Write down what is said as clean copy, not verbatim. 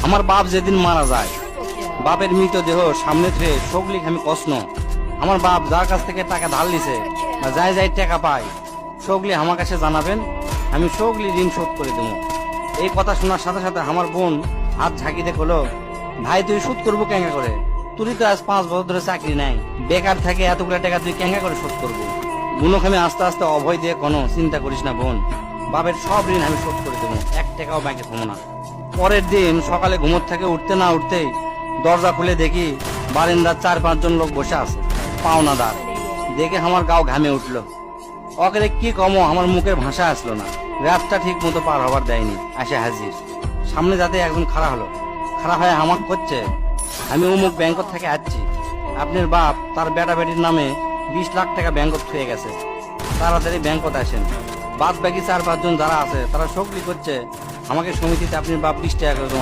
আমার বাপ যেদিন মারা যায়, বাপের মৃতদেহ সামনে থেকে সগলি আমি কষ্ণ। আমার বাপ যার কাছ থেকে টাকা ধার লিছে বা যাই যাই টাকা পায়, সগলি আমার কাছে জানাবেন, আমি সগলি ঋণ শোধ করে দেবো। এই কথা শোনার সাথে সাথে আমার বোন হাত ঝাঁকিতে কলো, ভাই তুই শোধ করবো কেঙ্গা করে? তুই তো আজ 5 বছর ধরে চাকরি নাই, বেকার থাকে এতগুলো টাকা তুই কেঙ্গা করে শোধ করবো? বুনক আমি আস্তে আস্তে অভয় দিয়ে কোনো চিন্তা করিস না বোন, বাপের সব ঋণ আমি শোধ করে দেবো, 1 টাকাও ব্যাংকে থমো না। পরের দিন সকালে ঘুমোর থেকে উঠতে না উঠতেই দরজা খুলে দেখি বারান্দার 4-5 জন লোক বসে আছে, পাওনাদার। দেখে আমার গাও ঘামে উঠলো। অকেরে কি কমো, আমার মুখের ভাষা আসলো না। রাতটা ঠিক মতো পার হবার দেয়নি, আসে হাজির। সামনে যাতে একজন খাড়া হলো, খাড়া হয়ে আমাক করছে, আমি অমুক ব্যাংক থেকে আসছি, আপনার বাপ তার বেটা বেটির নামে 20 লাখ টাকা ব্যাংকত থুয়ে গেছে, তাড়াতাড়ি ব্যাংকত আসেন। বাদ বাকি 4-5 জন যারা আছে তারা সকলি করছে আমাকে সমিতিতে আপনার বাপ 20 টাকা করে